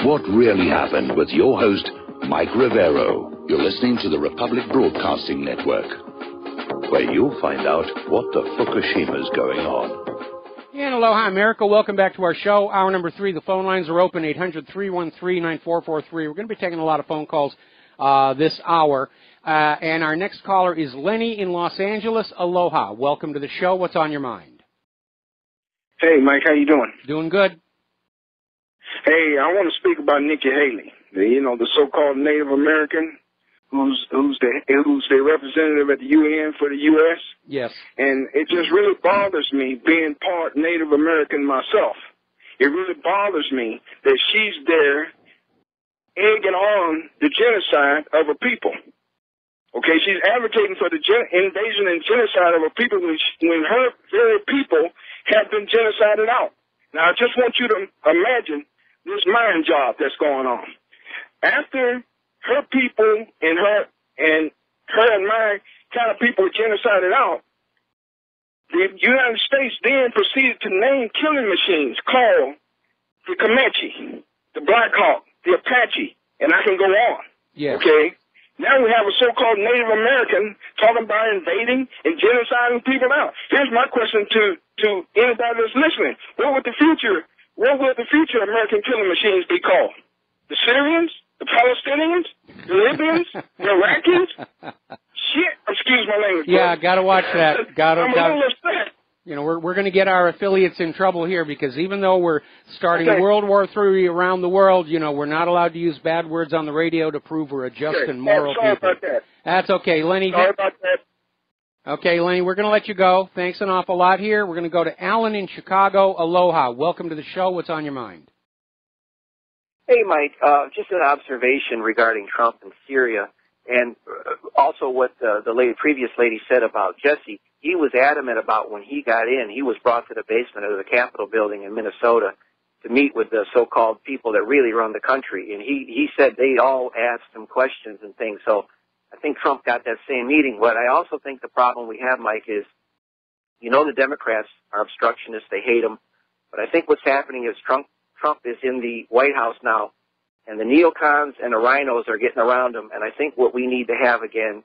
what really happened with your host, Mike Rivero. You're listening to the Republic Broadcasting Network, where you'll find out what the Fukushima's going on. And aloha, America. Welcome back to our show. Hour number 3. The phone lines are open, 800-313-9443. We're going to be taking a lot of phone calls this hour. And our next caller is Lenny in Los Angeles. Aloha. Welcome to the show. What's on your mind? Hey, Mike. How you doing? Doing good. Hey, I want to speak about Nikki Haley, the so-called Native American who's the representative at the UN for the U.S. Yes. And it just really bothers me, being part Native American myself. It really bothers me that she's there egging on the genocide of a people. Okay, she's advocating for the invasion and genocide of a people when her very people have been genocided out. Now, I just want you to imagine this mind job that's going on. After her people and my kind of people genocided out, the United States then proceeded to name killing machines called the Comanche, the Black Hawk, the Apache, and I can go on. Yes. Okay? Now we have a so-called Native American talking about invading and genociding people out. Here's my question to anybody that's listening. What would the future American killing machines be called? The Syrians? The Palestinians? The Libyans? The Iraqis? Shit, excuse my language. Yeah, got to watch that. I'm a little upset. We're going to get our affiliates in trouble here because even though we're starting World War III around the world, we're not allowed to use bad words on the radio to prove we're a just and moral sorry people. About that. That's okay, Lenny. Sorry about that. Okay, Lenny, we're going to let you go. Thanks an awful lot here. We're going to go to Alan in Chicago. Aloha. Welcome to the show. What's on your mind? Hey, Mike, just an observation regarding Trump and Syria, and also what the previous lady said about Jesse. He was adamant about when he got in, he was brought to the basement of the Capitol building in Minnesota to meet with the so-called people that really run the country, and he said they all asked him questions and things, so I think Trump got that same meeting. But I also think the problem we have, Mike, is, the Democrats are obstructionists, they hate them, but I think what's happening is Trump is in the White House now, and the neocons and the rhinos are getting around him, and I think what we need to have again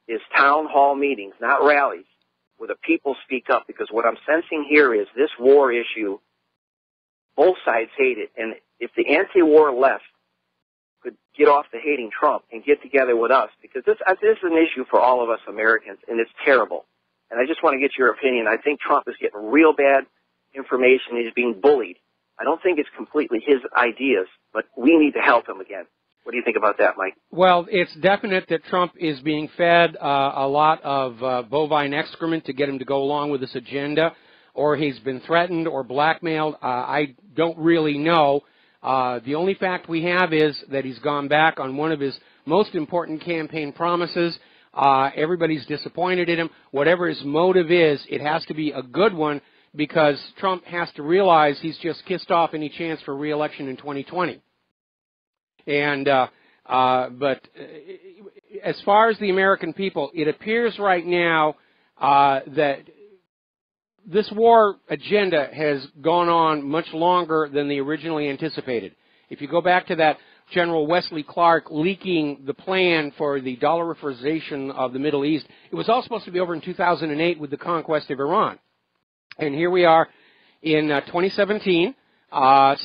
is town hall meetings, not rallies, where the people speak up, because what I'm sensing here is this war issue, both sides hate it, and if the anti-war left could get off the hating Trump and get together with us, because this is an issue for all of us Americans, and it's terrible. And I just want to get your opinion. I think Trump is getting real bad information. He's being bullied. I don't think it's completely his ideas, but we need to help him again. What do you think about that, Mike? Well, it's definite that Trump is being fed a lot of bovine excrement to get him to go along with this agenda, or he's been threatened or blackmailed. I don't really know. The only fact we have is that he's gone back on one of his most important campaign promises. Everybody's disappointed in him. Whatever his motive is, it has to be a good one, because Trump has to realize he's just kissed off any chance for re-election in 2020. And but as far as the American people, it appears right now that this war agenda has gone on much longer than they originally anticipated. If you go back to that General Wesley Clark leaking the plan for the dollarization of the Middle East, it was all supposed to be over in 2008 with the conquest of Iran. And here we are in 2017,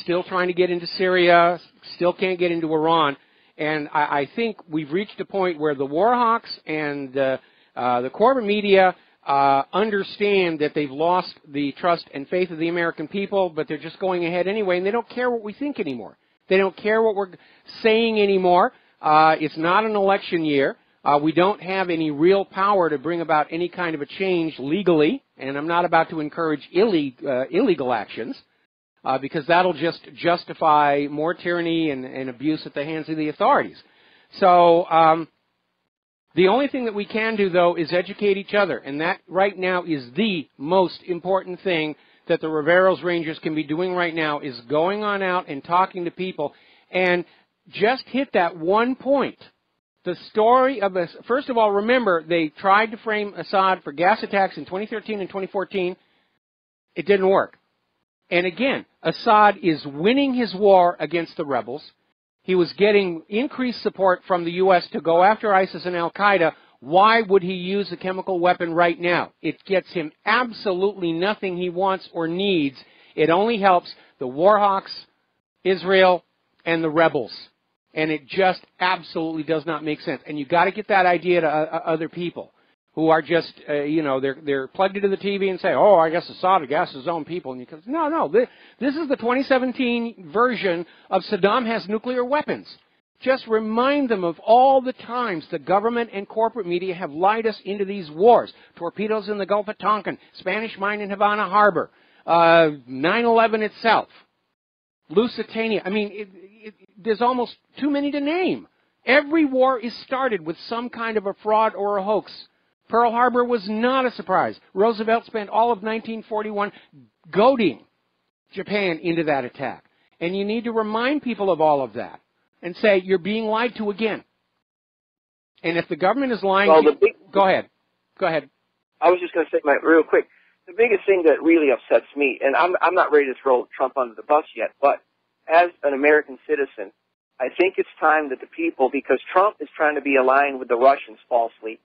still trying to get into Syria, still can't get into Iran. And I think we've reached a point where the war hawks and the corporate media understand that they've lost the trust and faith of the American people, but they're just going ahead anyway, and they don't care what we think anymore. They don't care what we're saying anymore. It's not an election year. We don't have any real power to bring about any kind of a change legally, and I'm not about to encourage illegal actions, because that'll just justify more tyranny and abuse at the hands of the authorities. So the only thing that we can do, though, is educate each other, and that right now is the most important thing that the Riveros Rangers can be doing right now, is going on out and talking to people and just hit that one point. The story of this, first of all, remember, they tried to frame Assad for gas attacks in 2013 and 2014. It didn't work. And again, Assad is winning his war against the rebels. He was getting increased support from the U.S. to go after ISIS and Al-Qaeda. Why would he use a chemical weapon right now? It gets him absolutely nothing he wants or needs. It only helps the war hawks, Israel, and the rebels. And it just absolutely does not make sense. And you've got to get that idea to other people who are just, they're plugged into the TV and say, oh, I guess Assad against his own people. And you go, no, this is the 2017 version of Saddam has nuclear weapons. Just remind them of all the times the government and corporate media have lied us into these wars. Torpedoes in the Gulf of Tonkin, Spanish mine in Havana Harbor, 9/11 itself, Lusitania. I mean, there's almost too many to name. Every war is started with some kind of a fraud or a hoax. Pearl Harbor was not a surprise. Roosevelt spent all of 1941 goading Japan into that attack. And you need to remind people of all of that and say, you're being lied to again. And if the government is lying to you, go ahead. Go ahead. I was just going to say, Mike, real quick, the biggest thing that really upsets me, and I'm not ready to throw Trump under the bus yet, but as an American citizen, I think it's time that the people, because Trump is trying to be aligned with the Russians falsely,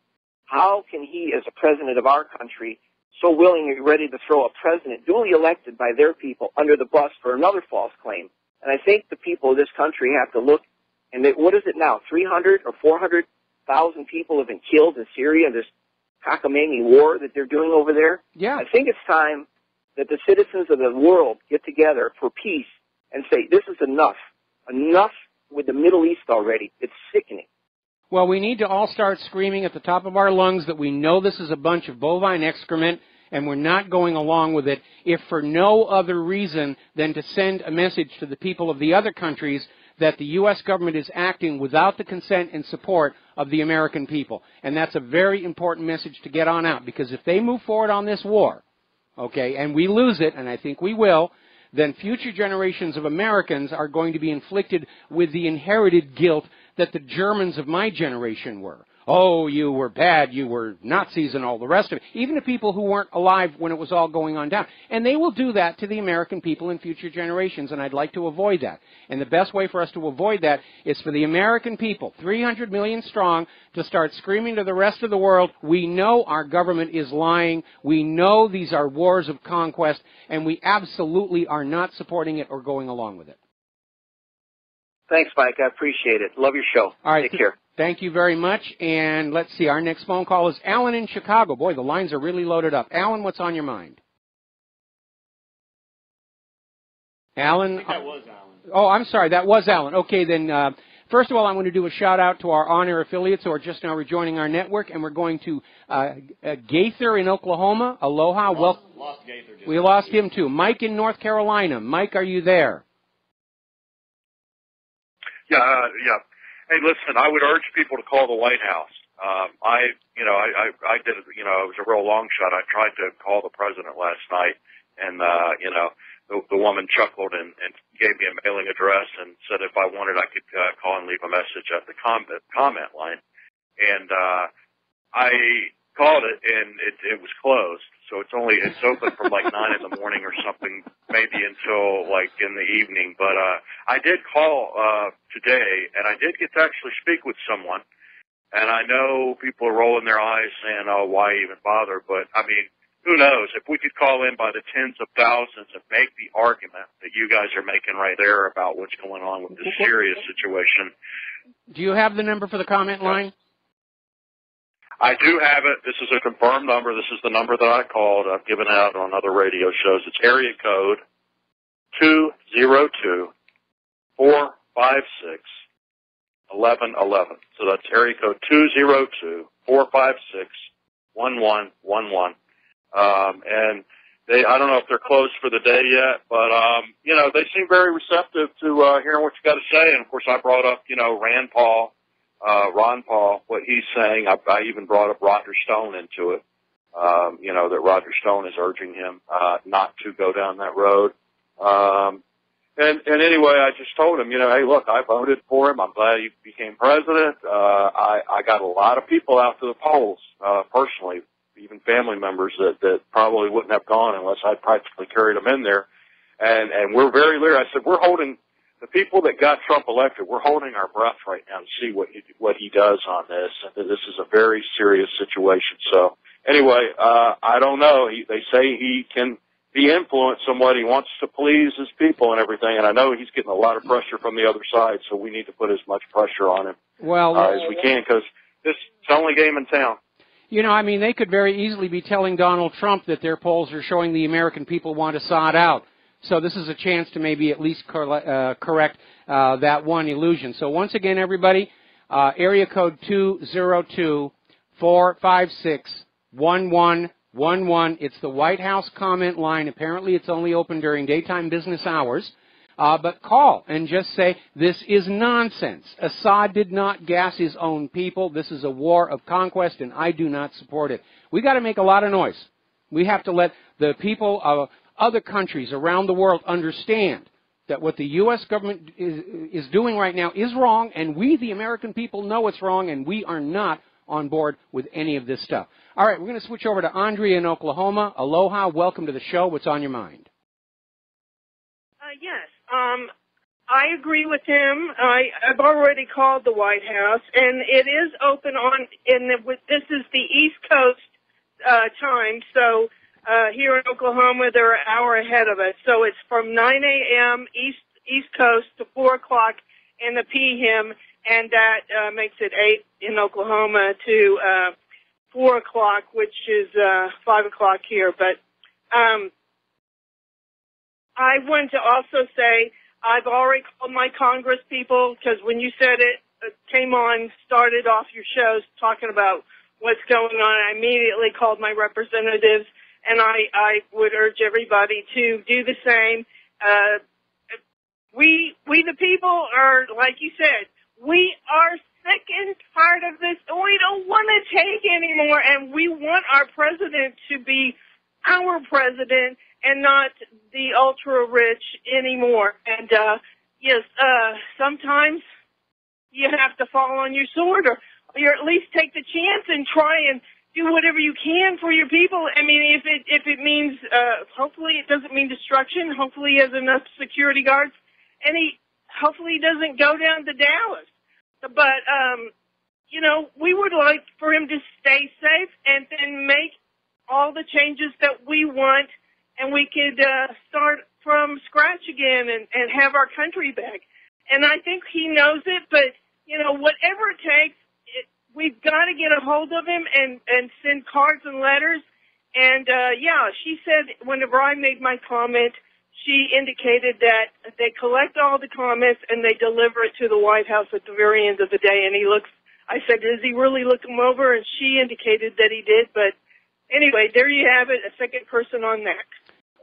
how can he, as a president of our country, so willingly ready to throw a president duly elected by their people under the bus for another false claim? And I think the people of this country have to look, and what is it now, 300 or 400,000 people have been killed in Syria in this cockamamie war that they're doing over there? Yeah. I think it's time that the citizens of the world get together for peace and say, this is enough. Enough with the Middle East already. It's sickening. Well, we need to all start screaming at the top of our lungs that we know this is a bunch of bovine excrement and we're not going along with it, if for no other reason than to send a message to the people of the other countries that the U.S. government is acting without the consent and support of the American people. And that's a very important message to get on out, because if they move forward on this war, okay, and we lose it, and I think we will, then future generations of Americans are going to be inflicted with the inherited guilt that the Germans of my generation were. Oh, you were bad, you were Nazis and all the rest of it. Even the people who weren't alive when it was all going on down. And they will do that to the American people in future generations, and I'd like to avoid that. And the best way for us to avoid that is for the American people, 300 million strong, to start screaming to the rest of the world, we know our government is lying, we know these are wars of conquest, and we absolutely are not supporting it or going along with it. Thanks, Mike. I appreciate it. Love your show. All right. Take care. Thank you very much. And let's see, our next phone call is Alan in Chicago. Boy, the lines are really loaded up. Alan, what's on your mind? Alan? I think that was Alan. Oh, I'm sorry, that was Alan. Okay, then, first of all, I'm going to do a shout-out to our on-air affiliates who are just now rejoining our network, and we're going to Gaither in Oklahoma. Aloha. Lost Gaither. We lost him, too. Mike in North Carolina. Mike, are you there? Yeah. Hey, listen, I would urge people to call the White House. I did, it was a real long shot. I tried to call the president last night, and, the woman chuckled and gave me a mailing address and said if I wanted, I could call and leave a message at the comment line. And I called it, and it was closed. So it's open from like 9 in the morning or something, maybe until like in the evening. But I did call today, and I did get to actually speak with someone. And I know people are rolling their eyes saying, oh, why even bother? But, I mean, who knows? If we could call in by the tens of thousands and make the argument that you guys are making right there about what's going on with this serious situation. Do you have the number for the comment line? I do have it. This is a confirmed number. This is the number that I called. I've given out on other radio shows. It's area code 202-456-1111. So that's area code 202-456-1111. And I don't know if they're closed for the day yet, but, they seem very receptive to hearing what you got to say. And, of course, I brought up, Ron Paul, what he's saying. I even brought up Roger Stone into it, that Roger Stone is urging him not to go down that road. And anyway, I just told him, hey, look, I voted for him. I'm glad he became president. I got a lot of people out to the polls, personally, even family members that probably wouldn't have gone unless I practically carried them in there. And we're very leery. I said, we're holding the people that got Trump elected, we're holding our breath right now to see what he does on this. And this is a very serious situation. So anyway, I don't know. They say he can be influenced somewhat. He wants to please his people and everything. And I know he's getting a lot of pressure from the other side. So we need to put as much pressure on him as we can, because this is the only game in town. You know, I mean, they could very easily be telling Donald Trump that their polls are showing the American people want Assad out. So this is a chance to maybe at least correct that one illusion. So once again, everybody, area code 202-456-1111. It's the White House comment line. Apparently it's only open during daytime business hours. But call and just say, this is nonsense. Assad did not gas his own people. This is a war of conquest, and I do not support it. We got to make a lot of noise. We have to let the people of other countries around the world understand that what the U.S. government is doing right now is wrong, and we, the American people, know it's wrong, and we are not on board with any of this stuff. All right, we're going to switch over to Andrea in Oklahoma. Aloha, welcome to the show. What's on your mind? Yes, I agree with him. I've already called the White House, and it is open on, this is the East Coast time, so here in Oklahoma, they're an hour ahead of us. So it's from 9 a.m. East Coast to 4 o'clock in the p.m., and that makes it 8 in Oklahoma to 4 o'clock, which is 5 o'clock here. But I want to also say I've already called my Congress people, because when you said it came on, started off your shows talking about what's going on, I immediately called my representatives. And I would urge everybody to do the same. We the people are, like you said, we are sick and tired of this. We don't want to take anymore, and we want our president to be our president and not the ultra-rich anymore. And, yes, sometimes you have to fall on your sword, or at least take the chance and try and do whatever you can for your people. I mean, if it means, hopefully it doesn't mean destruction. Hopefully he has enough security guards, and hopefully he doesn't go down to Dallas. But, you know, we would like for him to stay safe and then make all the changes that we want, and we could start from scratch again and have our country back. And I think he knows it, but, you know, whatever it takes, we've got to get a hold of him and send cards and letters. And, yeah, she said whenever I made my comment, she indicated that they collect all the comments and they deliver it to the White House at the very end of the day. And I said, does he really look them over? And she indicated that he did. But anyway, there you have it, a second person on that.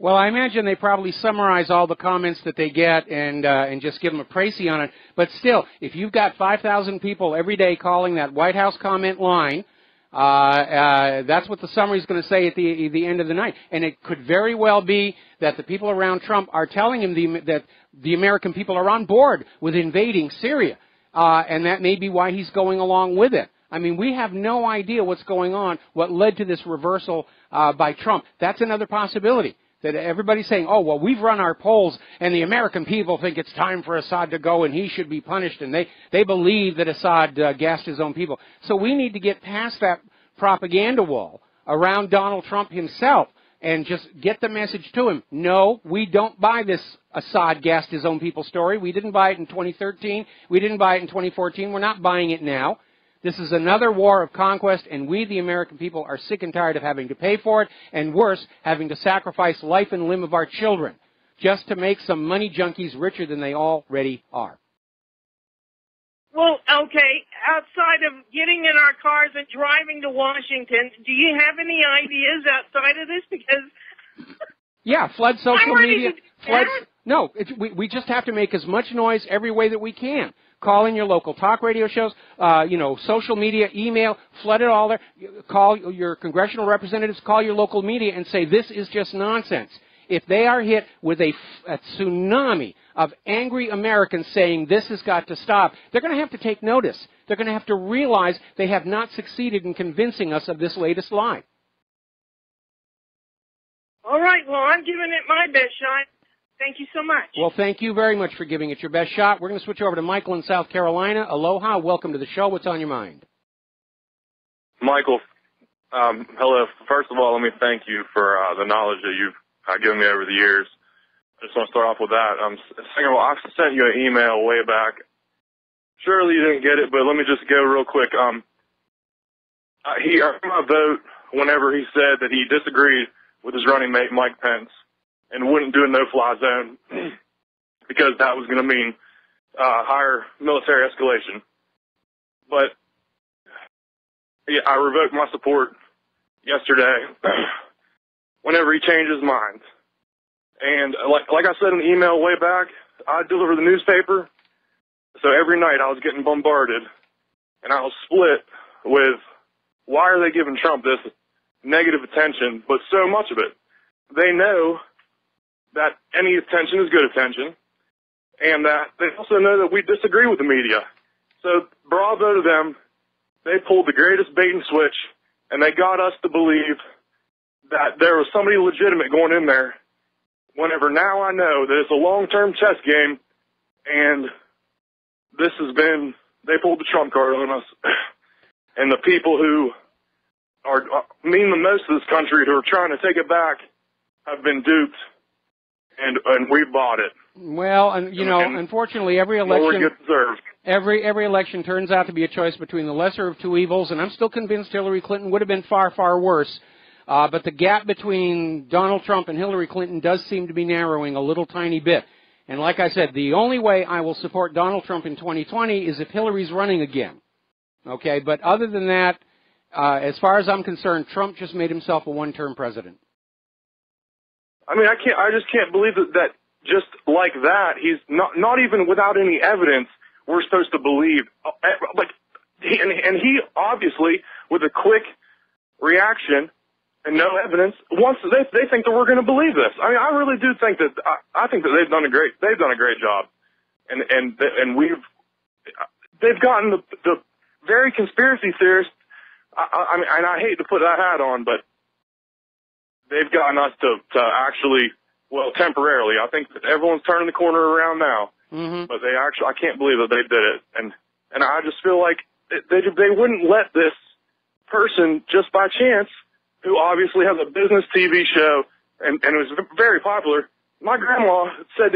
Well, I imagine they probably summarize all the comments that they get and just give them a précis on it. But still, if you've got 5,000 people every day calling that White House comment line, that's what the summary is going to say at the end of the night. And it could very well be that the people around Trump are telling him that the American people are on board with invading Syria, and that may be why he's going along with it. I mean, we have no idea what's going on, what led to this reversal by Trump. That's another possibility. That everybody's saying, oh, well, we've run our polls, and the American people think it's time for Assad to go, and he should be punished, and they believe that Assad gassed his own people. So we need to get past that propaganda wall around Donald Trump himself and just get the message to him. No, we don't buy this Assad gassed his own people story. We didn't buy it in 2013. We didn't buy it in 2014. We're not buying it now. This is another war of conquest, and we, the American people, are sick and tired of having to pay for it, and worse, having to sacrifice life and limb of our children just to make some money junkies richer than they already are. Well, okay, outside of getting in our cars and driving to Washington, do you have any ideas outside of this? Because yeah, flood social media. No, we just have to make as much noise every way that we can. Call in your local talk radio shows, social media, email, flood it all there. Call your congressional representatives, call your local media and say this is just nonsense. If they are hit with a tsunami of angry Americans saying this has got to stop, they're going to have to take notice. They're going to have to realize they have not succeeded in convincing us of this latest lie. All right, well, I'm giving it my best shot. Thank you so much. Well, thank you very much for giving it your best shot. We're going to switch over to Michael in South Carolina. Aloha. Welcome to the show. What's on your mind? Michael, hello. First of all, let me thank you for the knowledge that you've given me over the years. I just want to start off with that. Second of all, I sent you an email way back. Surely you didn't get it, but let me just go real quick. He earned my vote whenever he said that he disagreed with his running mate, Mike Pence, and wouldn't do a no-fly zone because that was going to mean higher military escalation. But yeah, I revoked my support yesterday whenever he changed his mind. And like I said in the email way back, I deliver the newspaper, so every night I was getting bombarded, and I was split with, why are they giving Trump this negative attention, but so much of it? They know that any attention is good attention, and that they also know that we disagree with the media. So bravo to them. They pulled the greatest bait and switch, and they got us to believe that there was somebody legitimate going in there, whenever now I know that it's a long-term chess game, and this has been, they pulled the trump card on us. And the people who mean the most to this country, who are trying to take it back, have been duped, and we bought it. Well, and you know, unfortunately, every election, every election turns out to be a choice between the lesser of two evils, and I'm still convinced Hillary Clinton would have been far, far worse. But the gap between Donald Trump and Hillary Clinton does seem to be narrowing a little tiny bit. And like I said, the only way I will support Donald Trump in 2020 is if Hillary's running again. Okay, but other than that, as far as I'm concerned, Trump just made himself a one-term president. I mean, I just can't believe that just like that, he's not even without any evidence, we're supposed to believe. Like, he obviously, with a quick reaction and no evidence, once they think that we're going to believe this. I mean, I really do think that I think that they've done a great job, and they've gotten the very conspiracy theorists. I mean, and I hate to put that hat on, but they've gotten us to actually, well, temporarily. I think that everyone's turning the corner around now, but they actually, I can't believe that they did it, and I just feel like they wouldn't let this person just by chance, who obviously has a business TV show and was very popular. My grandma said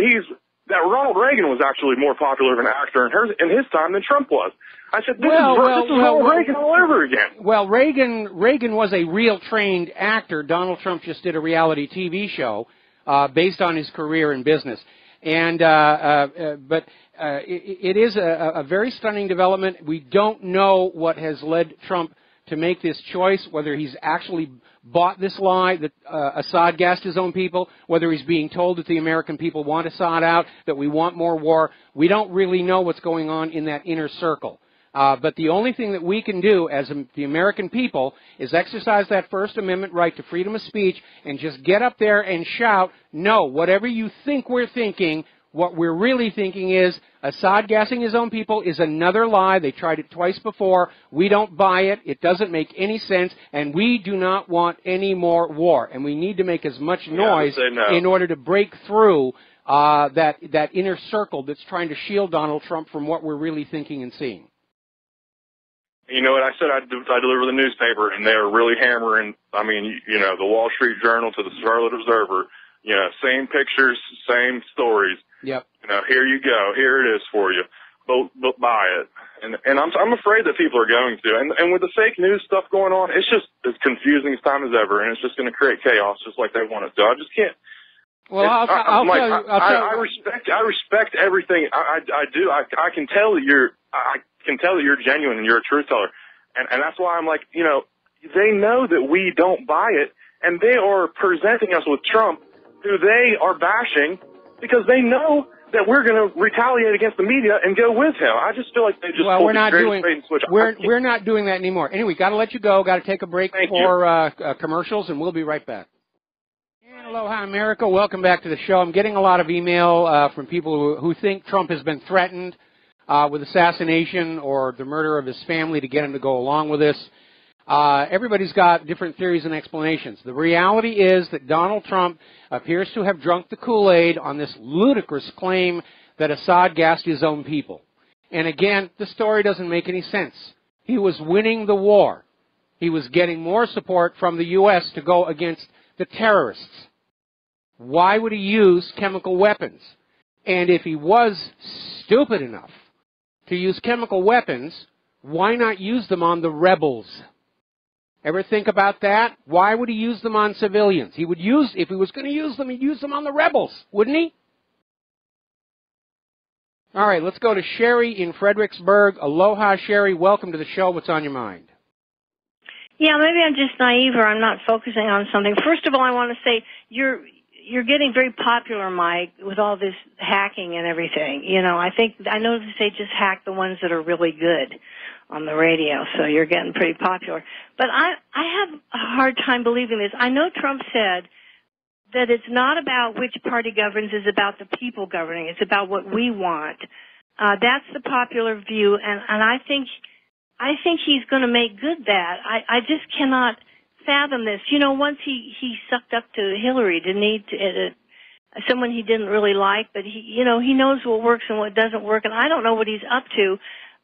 that Ronald Reagan was actually more popular of an actor in his time than Trump was. I said, this is Ronald Reagan all over again. Well, Reagan was a real trained actor. Donald Trump just did a reality TV show based on his career in business. And but it is a very stunning development. We don't know what has led Trump to make this choice, whether he's actually bought this lie that Assad gassed his own people, whether he's being told that the American people want Assad out, that we want more war. We don't really know what's going on in that inner circle. But the only thing that we can do as the American people is exercise that First Amendment right to freedom of speech and just get up there and shout, no, whatever you think we're thinking, what we're really thinking is Assad gassing his own people is another lie. They tried it twice before. We don't buy it. It doesn't make any sense. And we do not want any more war. And we need to make as much noise in order to break through that inner circle that's trying to shield Donald Trump from what we're really thinking and seeing. You know what? I said I deliver the newspaper, and they're really hammering, I mean, you know, the Wall Street Journal to the Charlotte Observer, you know, same pictures, same stories. Yep. You know, here you go. Here it is for you. But buy it. And I'm afraid that people are going to. And with the fake news stuff going on, it's just as confusing as time as ever, and it's just going to create chaos just like they want it to. I just can't. Well, I respect everything. I do. I can tell that you're genuine and you're a truth teller. And that's why I'm like, you know, they know that we don't buy it, and they are presenting us with Trump, who they are bashing, because they know that we're going to retaliate against the media and go with him. I just feel like they just pulled the greatest bait and switch. We're not doing that anymore. Anyway, got to let you go. Got to take a break for commercials, and we'll be right back. And aloha, America. Welcome back to the show. I'm getting a lot of email from people who think Trump has been threatened with assassination or the murder of his family to get him to go along with this. Everybody's got different theories and explanations. The reality is that Donald Trump appears to have drunk the Kool-Aid on this ludicrous claim that Assad gassed his own people. And again, the story doesn't make any sense. He was winning the war. He was getting more support from the U.S. to go against the terrorists. Why would he use chemical weapons? And if he was stupid enough to use chemical weapons, why not use them on the rebels? Ever think about that? Why would he use them on civilians? He would use, if he was going to use them, he'd use them on the rebels, wouldn't he? All right, let's go to Sherry in Fredericksburg. Aloha, Sherry. Welcome to the show. What's on your mind? Yeah, maybe I'm just naive or I'm not focusing on something. First of all, I want to say you're getting very popular, Mike, with all this hacking and everything. You know, I noticed they just hack the ones that are really good on the radio, so you're getting pretty popular. But I have a hard time believing this. I know Trump said that it's not about which party governs, it's about the people governing. It's about what we want. That's the popular view, and I think he's going to make good that. I just cannot fathom this. You know, once he sucked up to Hillary, didn't he? Someone he didn't really like, but he knows what works and what doesn't work, and I don't know what he's up to,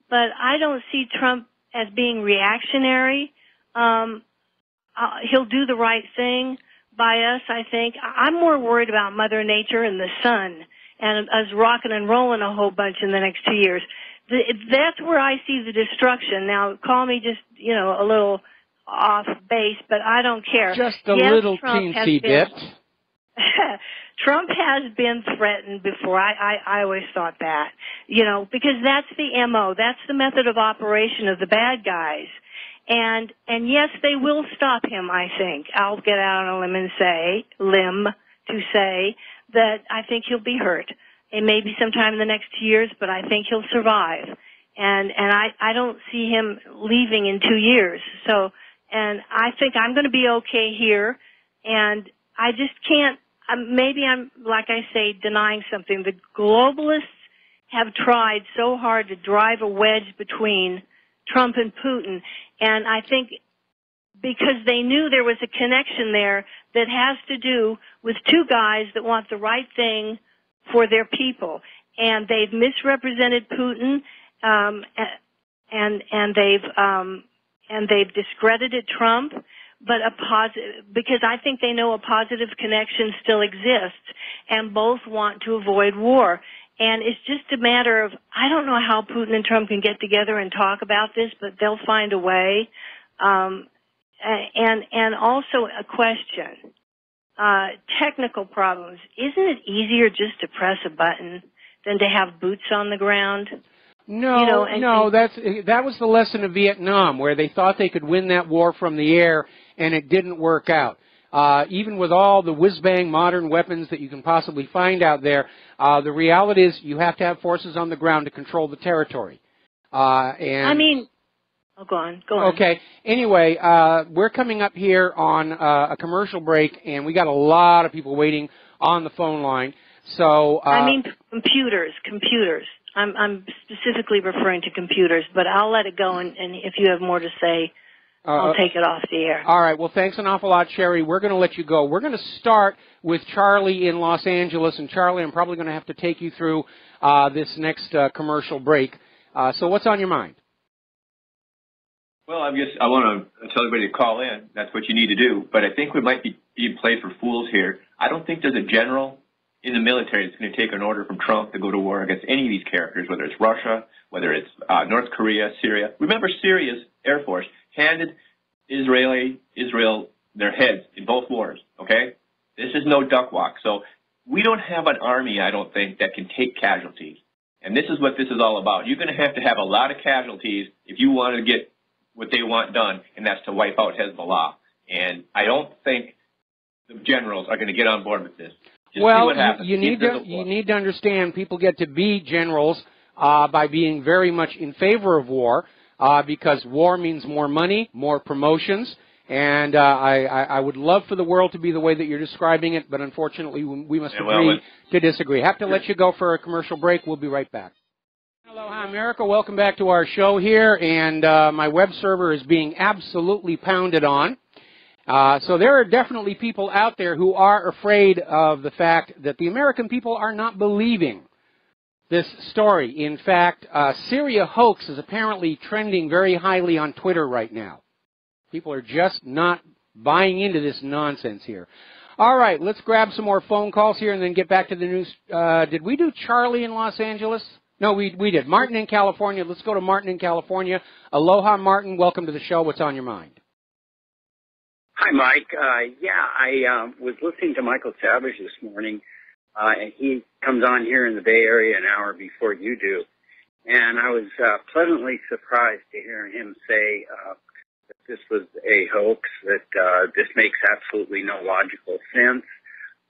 but I don't see Trump as being reactionary. He'll do the right thing by us, I think. I'm more worried about Mother Nature and the sun and us rocking and rolling a whole bunch in the next 2 years. That's where I see the destruction. Now, call me just, a little off base, but I don't care. Just a little Trump teensy bit. Trump has been threatened before. I always thought that, because that's the MO. That's the method of operation of the bad guys. And yes, they will stop him, I think. I'll get out on a limb to say that I think he'll be hurt. It may be sometime in the next 2 years, but I think he'll survive. And I don't see him leaving in 2 years. So, and I think I'm going to be okay here. And I just can't, maybe I'm, like I say, denying something. The globalists have tried so hard to drive a wedge between Trump and Putin. And I think because they knew there was a connection there that has to do with two guys that want the right thing for their people. And they've misrepresented Putin, and they've discredited Trump, but because I think they know a positive connection still exists, and both want to avoid war. And it's just a matter of, I don't know how Putin and Trump can get together and talk about this, but they'll find a way. And also a question, technical problems. Isn't it easier just to press a button than to have boots on the ground? No, that was the lesson of Vietnam, where they thought they could win that war from the air, and it didn't work out. Even with all the whiz-bang modern weapons that you can possibly find out there, the reality is you have to have forces on the ground to control the territory. Go on. Okay. Anyway, we're coming up here on a commercial break, and we got a lot of people waiting on the phone line. So computers. I'm specifically referring to computers, but I'll let it go, and if you have more to say, I'll take it off the air. All right. Well, thanks an awful lot, Sherry. We're going to let you go. We're going to start with Charlie in Los Angeles. And, Charlie, I'm probably going to have to take you through this next commercial break. So what's on your mind? Well, I want to tell everybody to call in. That's what you need to do. But I think we might be being played for fools here. I don't think there's a general in the military that's going to take an order from Trump to go to war against any of these characters, whether it's Russia, whether it's North Korea, Syria. Remember, Syria's Air Force handed Israel their heads in both wars, okay? This is no duck walk. So we don't have an army, I don't think, that can take casualties. And this is what this is all about. You're going to have a lot of casualties if you want to get what they want done, and that's to wipe out Hezbollah. And I don't think the generals are going to get on board with this. Just see what happens. You need to understand people get to be generals by being very much in favor of war, because war means more money, more promotions, and I would love for the world to be the way that you're describing it, but unfortunately we must agree to disagree. Have to let you go for a commercial break. We'll be right back. Aloha, America. Welcome back to our show here, and my web server is being absolutely pounded on. So there are definitely people out there who are afraid of the fact that the American people are not believing this story. In fact, Syria hoax is apparently trending very highly on Twitter right now. People are just not buying into this nonsense here. All right, let's grab some more phone calls here and then get back to the news. Did we do Charlie in Los Angeles? No, we did. Martin in California. Let's go to Martin in California. Aloha, Martin. Welcome to the show. What's on your mind? Hi, Mike. I was listening to Michael Savage this morning, and he comes on here in the Bay Area an hour before you do. And I was pleasantly surprised to hear him say that this was a hoax, that this makes absolutely no logical sense,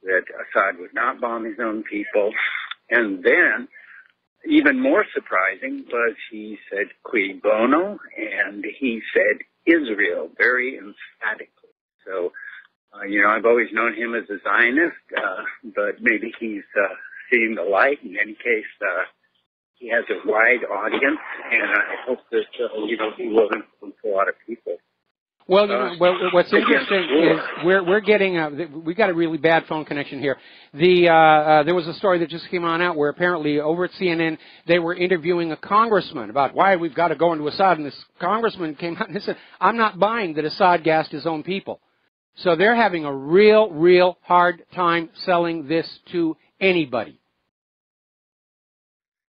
that Assad would not bomb his own people. And then, even more surprising was he said cui bono, and he said Israel very emphatically. So, I've always known him as a Zionist, but maybe he's seeing the light. In any case, he has a wide audience, and I hope that, he will influence a lot of people. Well, what's interesting is we're getting we got a really bad phone connection here. There was a story that just came on out where apparently over at CNN they were interviewing a congressman about why we've got to go into Assad, and this congressman came out and said, "I'm not buying that Assad gassed his own people." So they're having a real hard time selling this to anybody.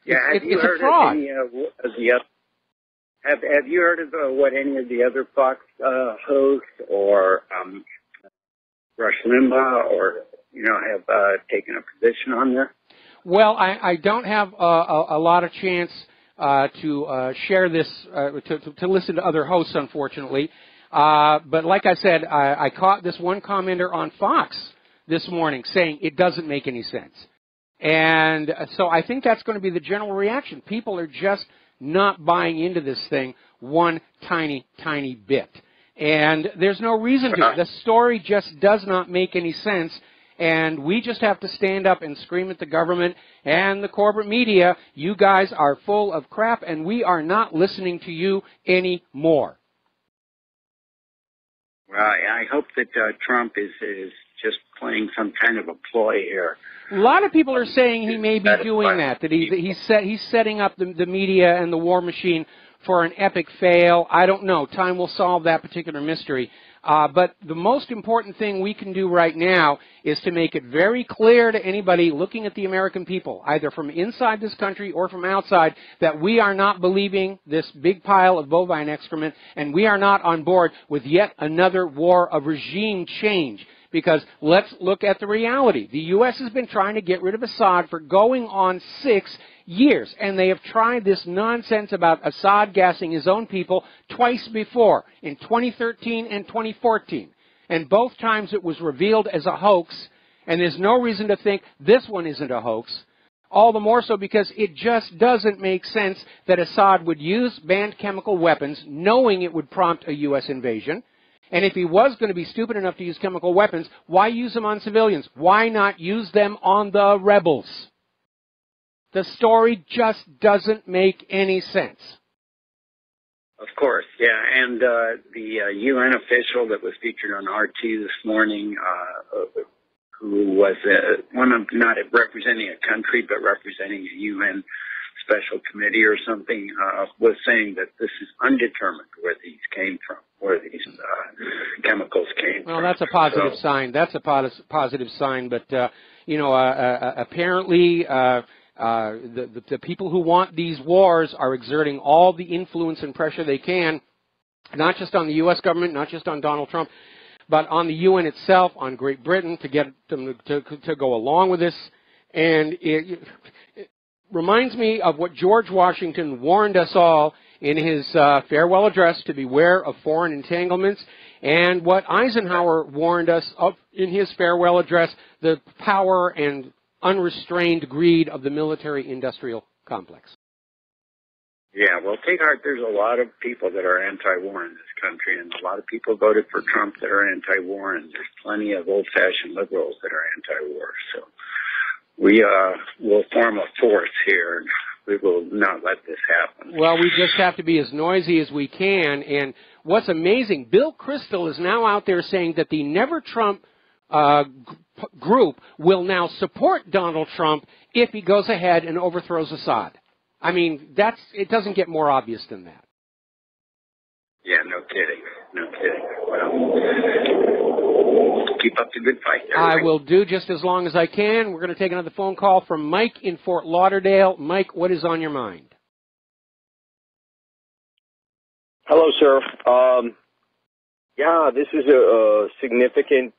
Yeah, it's a fraud. Have you heard of what any of the other Fox hosts or Rush Limbaugh or have taken a position on this? Well, I don't have a lot of chance to share this to listen to other hosts, unfortunately. But like I said, I caught this one commenter on Fox this morning saying it doesn't make any sense. And so I think that's going to be the general reaction. People are just not buying into this thing one tiny bit. And there's no reason to. The story just does not make any sense. And we just have to stand up and scream at the government and the corporate media, you guys are full of crap and we are not listening to you anymore. Well, I hope that Trump is just playing some kind of a ploy here. A lot of people are saying he may be doing that he's setting up the media and the war machine for an epic fail. I don't know. Time will solve that particular mystery. But the most important thing we can do right now is to make it very clear to anybody looking at the American people, either from inside this country or from outside, that we are not believing this big pile of bovine excrement, and we are not on board with yet another war of regime change. Because let's look at the reality. The U.S. has been trying to get rid of Assad for going on 6 years, and they have tried this nonsense about Assad gassing his own people twice before, in 2013 and 2014. And both times it was revealed as a hoax, and there's no reason to think this one isn't a hoax. All the more so because it just doesn't make sense that Assad would use banned chemical weapons knowing it would prompt a U.S. invasion. And if he was going to be stupid enough to use chemical weapons, why use them on civilians? Why not use them on the rebels? The story just doesn't make any sense. Of course, yeah. And the UN official that was featured on RT this morning, who was one of not representing a country but representing a UN special committee or something, was saying that this is undetermined where these came from, where these chemicals came from. Well, that's a positive sign. That's a positive sign. But, apparently the people who want these wars are exerting all the influence and pressure they can, not just on the U.S. government, not just on Donald Trump, but on the UN itself, on Great Britain, to get them to go along with this. And it reminds me of what George Washington warned us all in his farewell address, to beware of foreign entanglements, and what Eisenhower warned us of in his farewell address, the power and unrestrained greed of the military-industrial complex. Yeah, well, take heart, there's a lot of people that are anti-war in this country, and a lot of people voted for Trump that are anti-war, and there's plenty of old-fashioned liberals that are anti-war. So we will form a force here, and we will not let this happen. Well, we just have to be as noisy as we can. And what's amazing, Bill Kristol is now out there saying that the Never Trump group will now support Donald Trump if he goes ahead and overthrows Assad. I mean, it doesn't get more obvious than that. Yeah, no kidding. No kidding. Well, keep up the good fight there. I will do just as long as I can. We're going to take another phone call from Mike in Fort Lauderdale. Mike, what is on your mind? Hello, sir. Yeah, this is a significant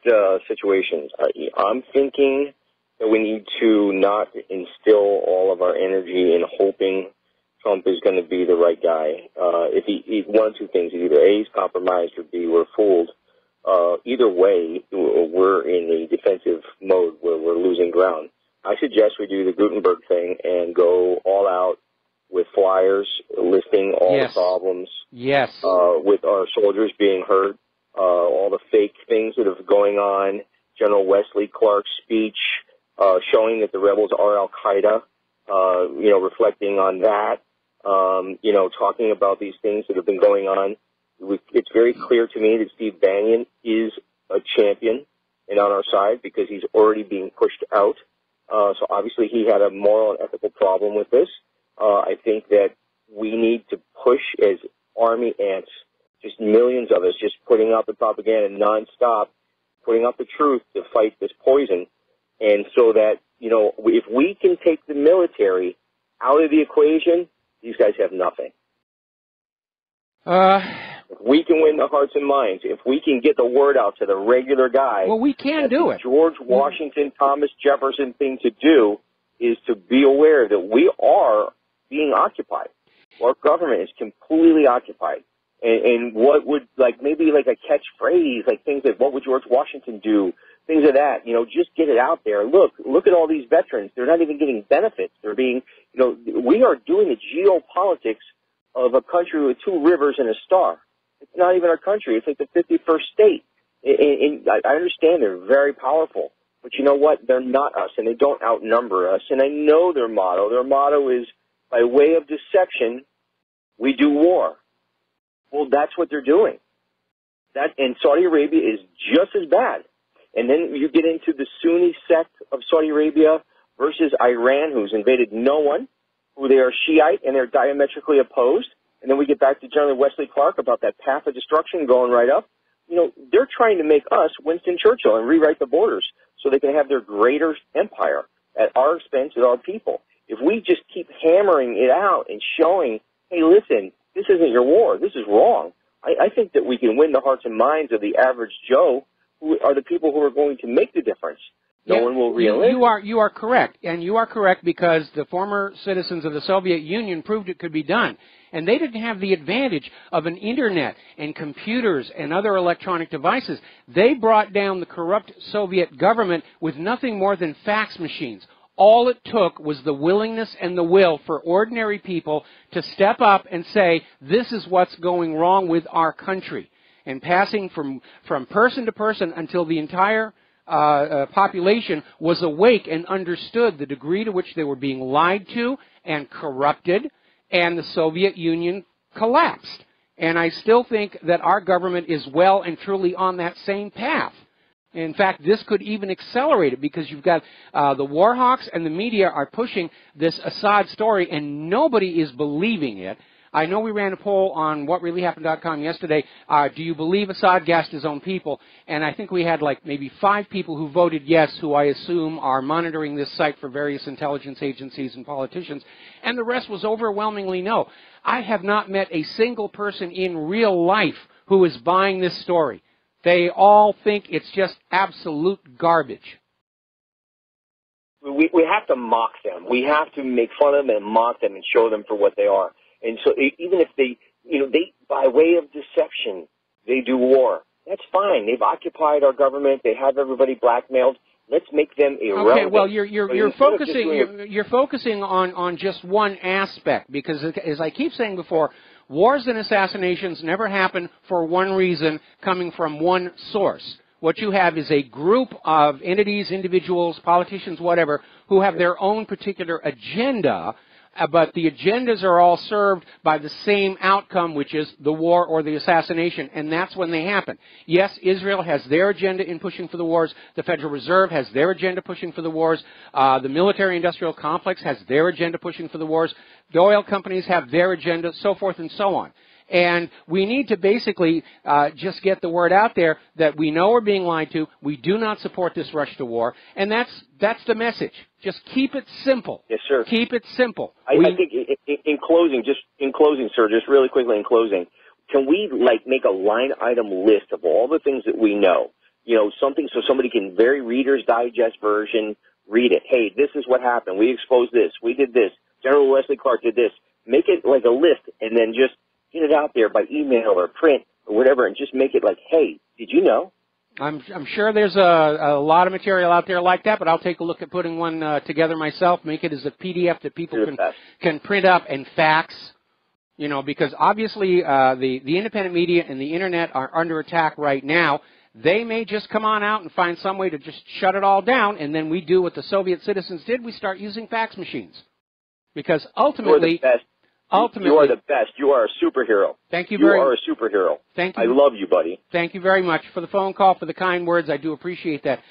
situation. I'm thinking that we need to not instill all of our energy in hoping Trump is going to be the right guy. If he one of two things, either A, he's compromised, or B, we're fooled. Either way, we're in a defensive mode where we're losing ground. I suggest we do the Gutenberg thing and go all out with flyers listing all the problems. Yes. With our soldiers being hurt, all the fake things that are going on, General Wesley Clark's speech showing that the rebels are Al-Qaeda, reflecting on that, talking about these things that have been going on. It's very clear to me that Steve Bannon is a champion and on our side because he's already being pushed out. So obviously he had a moral and ethical problem with this. I think that we need to push as army ants, just millions of us, just putting out the propaganda nonstop, putting out the truth to fight this poison. And so that, if we can take the military out of the equation, these guys have nothing. If we can win the hearts and minds, if we can get the word out to the regular guy. Well, we can do it. George Washington, Thomas Jefferson thing to do is to be aware that we are being occupied. Our government is completely occupied. And what would, maybe a catchphrase, things like, what would George Washington do? Things of that, just get it out there. Look at all these veterans. They're not even getting benefits. They're being, we are doing the geopolitics of a country with two rivers and a star. It's not even our country. It's like the 51st state. And I understand they're very powerful, but you know what? They're not us, and they don't outnumber us. And I know their motto. Their motto is, by way of deception, we do war. Well, that's what they're doing. And Saudi Arabia is just as bad. And then you get into the Sunni sect of Saudi Arabia versus Iran, who's invaded no one, who they are Shiite and they're diametrically opposed. And then we get back to General Wesley Clark about that path of destruction going right up. They're trying to make us Winston Churchill and rewrite the borders so they can have their greater empire at our expense with our people. If we just keep hammering it out and showing, hey, listen, this isn't your war, this is wrong, I think that we can win the hearts and minds of the average Joe, who are the people who are going to make the difference. No one will realize. You are correct, and you are correct because the former citizens of the Soviet Union proved it could be done. And they didn't have the advantage of an internet and computers and other electronic devices. They brought down the corrupt Soviet government with nothing more than fax machines. All it took was the willingness and the will for ordinary people to step up and say, this is what's going wrong with our country. And passing from person to person until the entire population was awake and understood the degree to which they were being lied to and corrupted, and the Soviet Union collapsed. And I still think that our government is well and truly on that same path. In fact, this could even accelerate it because you've got the war hawks and the media are pushing this Assad story, and nobody is believing it. I know we ran a poll on whatreallyhappened.com yesterday. Do you believe Assad gassed his own people? And I think we had maybe 5 people who voted yes, who I assume are monitoring this site for various intelligence agencies and politicians. And the rest was overwhelmingly no. I have not met a single person in real life who is buying this story. They all think it's just absolute garbage. We have to mock them. We have to make fun of them and mock them and show them for what they are. And so even if they by way of deception, they do war, that's fine. They've occupied our government. They have everybody blackmailed. Let's make them irrelevant. Okay, well, you're focusing on just one aspect because, as I keep saying before, wars and assassinations never happen for one reason coming from one source. What you have is a group of entities, individuals, politicians, whatever, who have their own particular agenda but the agendas are all served by the same outcome, which is the war or the assassination, and that's when they happen. Yes, Israel has their agenda in pushing for the wars. The Federal Reserve has their agenda pushing for the wars. The military-industrial complex has their agenda pushing for the wars. The oil companies have their agenda, so forth and so on. And we need to basically just get the word out there that we know we're being lied to. We do not support this rush to war, and that's the message. Just keep it simple. Yes, sir. Keep it simple. I think in closing, sir, just really quickly in closing, can we make a line item list of all the things that we know? Something so somebody can very Reader's Digest version read it. Hey, this is what happened. We exposed this. We did this. General Wesley Clark did this. Make it like a list, and then just get it out there by email or print or whatever, and just make it like, hey, did you know? I'm sure there's a lot of material out there like that, but I'll take a look at putting one together myself, make it as a PDF that people can print up and fax, because obviously the independent media and the Internet are under attack right now. They may just come on out and find some way to just shut it all down, and then we do what the Soviet citizens did. We start using fax machines. Because ultimately... You are the best. You are a superhero. Thank you very much. You are a superhero. Thank you. I love you, buddy. Thank you very much for the phone call, for the kind words. I do appreciate that.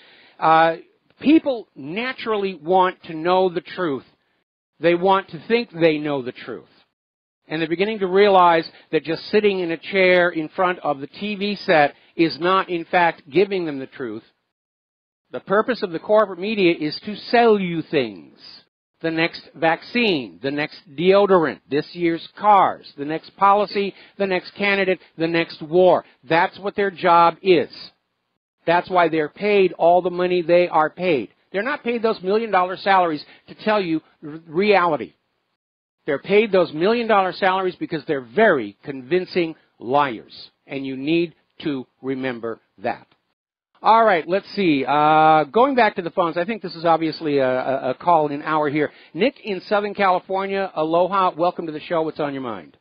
People naturally want to know the truth. They want to think they know the truth. And they're beginning to realize that just sitting in a chair in front of the TV set is not, in fact, giving them the truth. The purpose of the corporate media is to sell you things. The next vaccine, the next deodorant, this year's cars, the next policy, the next candidate, the next war. That's what their job is. That's why they're paid all the money they are paid. They're not paid those $1 million salaries to tell you reality. They're paid those $1 million salaries because they're very convincing liars. And you need to remember that. All right, let's see. Going back to the phones, I think this is obviously a call-in hour here. Nick in Southern California, aloha. Welcome to the show. What's on your mind?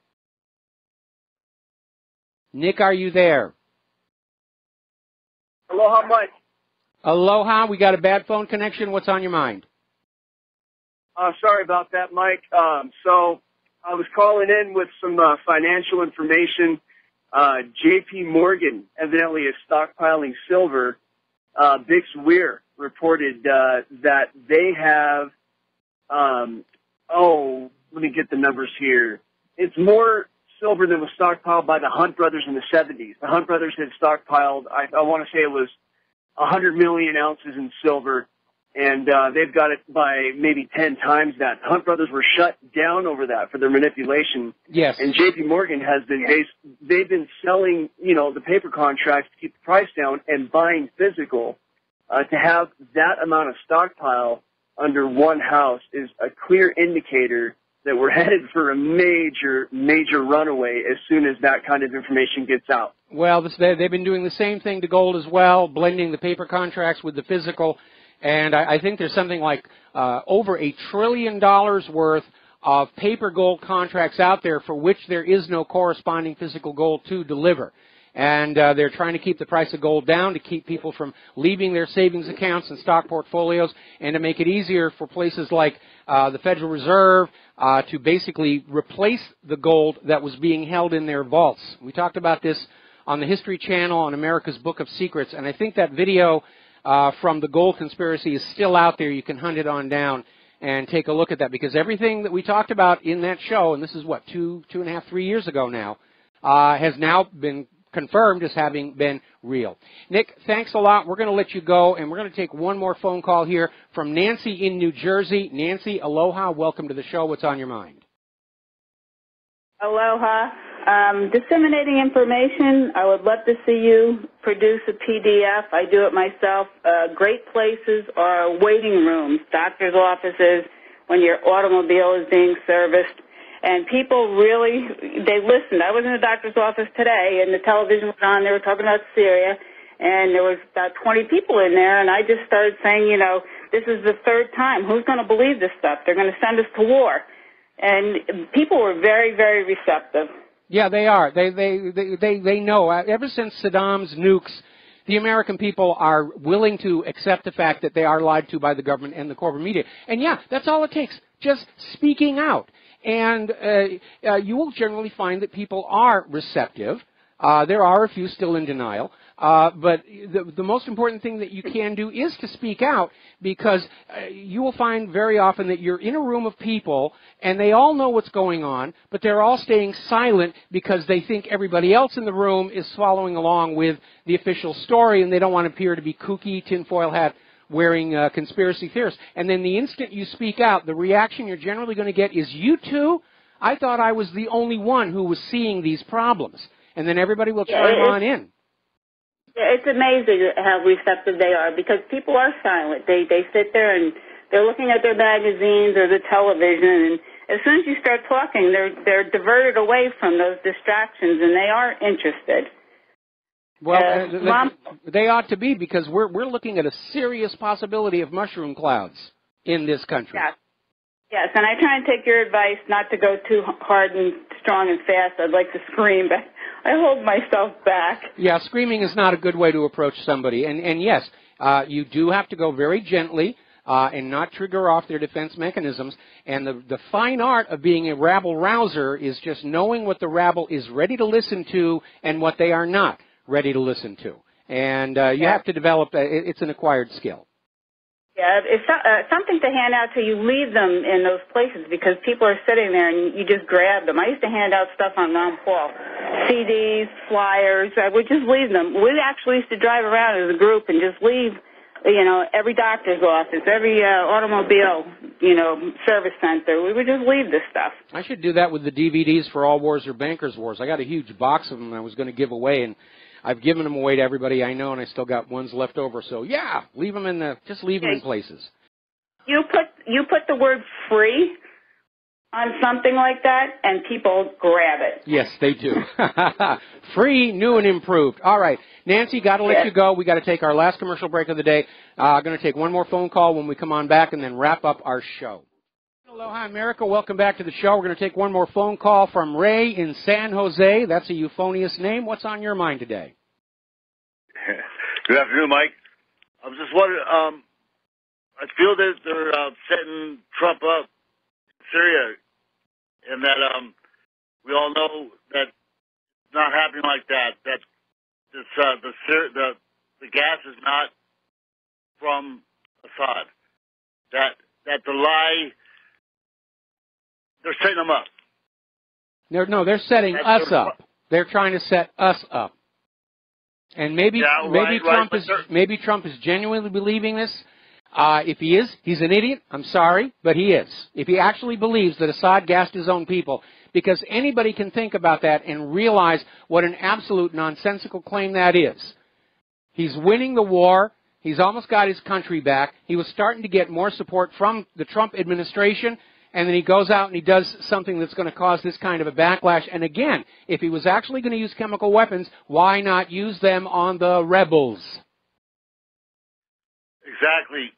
Nick, are you there? Aloha, Mike. Aloha. We got a bad phone connection. What's on your mind? Sorry about that, Mike. So I was calling in with some financial information. J.P. Morgan evidently is stockpiling silver. Bix Weir reported that they have, let me get the numbers here. It's more silver than was stockpiled by the Hunt brothers in the 70s. The Hunt brothers had stockpiled, I want to say it was 100 million ounces in silver, and they've got it by maybe 10 times that. The Hunt brothers were shut down over that for their manipulation. Yes. And J.P. Morgan has been, they've been selling, the paper contracts to keep the price down and buying physical. To have that amount of stockpile under one house is a clear indicator that we're headed for a major runaway as soon as that kind of information gets out. Well, they've been doing the same thing to gold as well, blending the paper contracts with the physical. And I think there's something like over $1 trillion worth of paper gold contracts out there for which there is no corresponding physical gold to deliver. And they're trying to keep the price of gold down to keep people from leaving their savings accounts and stock portfolios, and to make it easier for places like the Federal Reserve to basically replace the gold that was being held in their vaults. We talked about this on the History Channel on America's Book of Secrets, and I think that video from the gold conspiracy is still out there. You can hunt it on down and take a look at that, because everything that we talked about in that show, and this is what, 2.5, 3 years ago now, has now been confirmed as having been real. Nick, thanks a lot. We're going to let you go, and we're going to take one more phone call here from Nancy in New Jersey. Nancy, aloha. Welcome to the show. What's on your mind? Aloha. Disseminating information. I would love to see you produce a PDF. I do it myself. Great places are waiting rooms, doctor's offices, when your automobile is being serviced. And people really, they listened. I was in the doctor's office today, and the television was on. They were talking about Syria, and there was about 20 people in there, and I just started saying, this is the third time. Who's going to believe this stuff? They're going to send us to war. And people were very, very receptive. Yeah, they are. They know. Ever since Saddam's nukes the American people are willing to accept the fact that they are lied to by the government and the corporate media. And yeah, that's all it takes, just speaking out. And you will generally find that people are receptive. There are a few still in denial. But the most important thing that you can do is to speak out, because you will find very often that you're in a room of people and they all know what's going on, but they're all staying silent because they think everybody else in the room is following along with the official story, and they don't want to appear to be kooky, tinfoil hat wearing conspiracy theorists. And then the instant you speak out, the reaction you're generally going to get is, "You too? I thought I was the only one who was seeing these problems." And then everybody will chime on in. Yeah, it's amazing how receptive they are, because people are silent. They sit there and they're looking at their magazines or the television, and as soon as you start talking, they're diverted away from those distractions, and they are interested. Well, they ought to be, because we're looking at a serious possibility of mushroom clouds in this country. Yes, and I try and take your advice not to go too hard and strong and fast. I'd like to scream, but I hold myself back. Yeah, screaming is not a good way to approach somebody. And yes, you do have to go very gently and not trigger off their defense mechanisms. And the fine art of being a rabble-rouser is just knowing what the rabble is ready to listen to and what they are not ready to listen to. And you have to develop, it's an acquired skill. Yeah, it's something to hand out till you leave them in those places, because people are sitting there and you just grab them. I used to hand out stuff on Mount Paul, CDs, flyers. I would just leave them. We actually used to drive around as a group and just leave, every doctor's office, every automobile, service center. We would just leave this stuff. I should do that with the DVDs for All Wars or Bankers Wars. I got a huge box of them I was going to give away, and I've given them away to everybody I know, and I still got ones left over. So yeah, leave them in just leave them in places. You put the word free on something like that, and people grab it. Yes, they do. Free, new, and improved. All right, Nancy, got to let you go. We got to take our last commercial break of the day. Going to take one more phone call when we come on back, and then wrap up our show. Aloha, America. Welcome back to the show. We're going to take one more phone call from Ray in San Jose. That's a euphonious name. What's on your mind today? Good afternoon, Mike. I was just wondering, I feel that they're setting Trump up in Syria, and that we all know that it's not happening like that. That the gas is not from Assad. That the lie. They're setting them up. They're setting us up. They're trying to set us up. And maybe Trump is genuinely believing this. If he is, he's an idiot. I'm sorry, but he is. If he actually believes that Assad gassed his own people, because anybody can think about that and realize what an absolute nonsensical claim that is. He's winning the war. He's almost got his country back. He was starting to get more support from the Trump administration. And then he goes out and he does something that's going to cause this kind of a backlash. And again, if he was actually going to use chemical weapons, why not use them on the rebels? Exactly.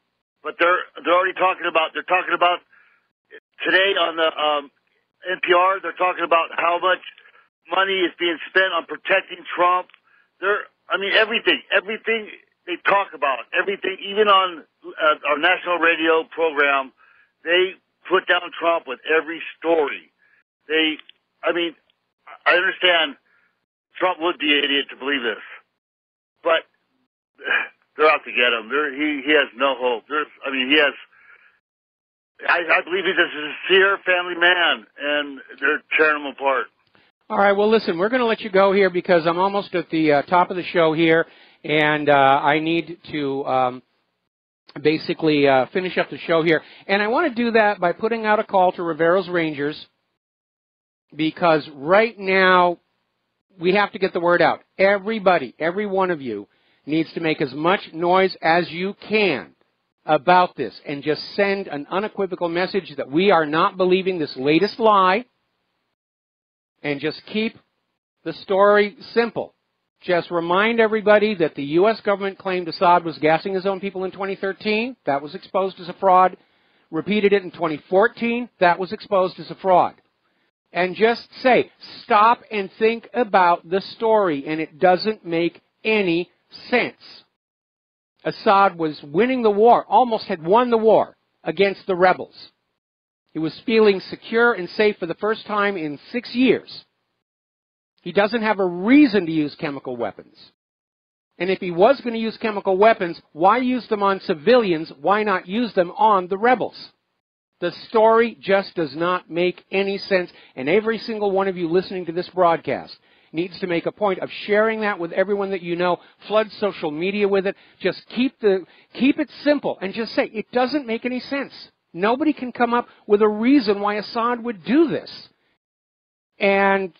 But they're already talking about today on the NPR, they're talking about how much money is being spent on protecting Trump. Everything they talk about, everything, even on our national radio program, they put down Trump with every story. I understand Trump would be an idiot to believe this, but they're out to get him. He has no hope. I believe he's a sincere family man, and they're tearing him apart. All right, well, listen, we're going to let you go here because I'm almost at the top of the show here, and I need to basically finish up the show here. And I want to do that by putting out a call to Rivero's Rangers, because right now we have to get the word out. Everybody, every one of you, needs to make as much noise as you can about this and just send an unequivocal message that we are not believing this latest lie, and just keep the story simple. Just remind everybody that the U.S. government claimed Assad was gassing his own people in 2013. That was exposed as a fraud. Repeated it in 2014. That was exposed as a fraud. And just say, stop and think about the story, and it doesn't make any sense. Assad was winning the war, almost had won the war against the rebels. He was feeling secure and safe for the first time in 6 years. He doesn't have a reason to use chemical weapons. And if he was going to use chemical weapons, why use them on civilians? Why not use them on the rebels? The story just does not make any sense. And every single one of you listening to this broadcast needs to make a point of sharing that with everyone that you know. Flood social media with it. Just keep it simple and just say, it doesn't make any sense. Nobody can come up with a reason why Assad would do this. And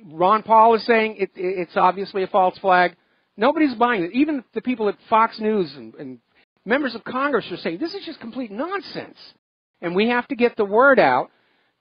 Ron Paul is saying it's obviously a false flag. Nobody's buying it. Even the people at Fox News and members of Congress are saying this is just complete nonsense. And we have to get the word out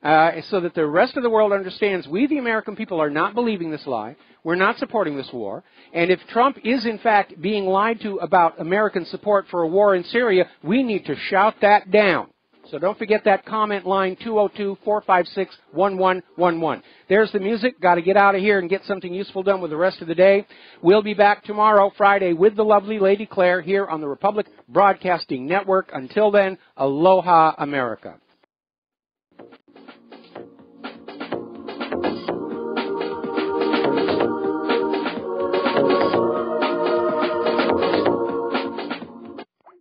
so that the rest of the world understands we, the American people, are not believing this lie. We're not supporting this war. And if Trump is, in fact, being lied to about American support for a war in Syria, we need to shout that down. So don't forget that comment line, 202-456-1111. There's the music. Got to get out of here and get something useful done with the rest of the day. We'll be back tomorrow, Friday, with the lovely Lady Claire here on the Republic Broadcasting Network. Until then, aloha, America.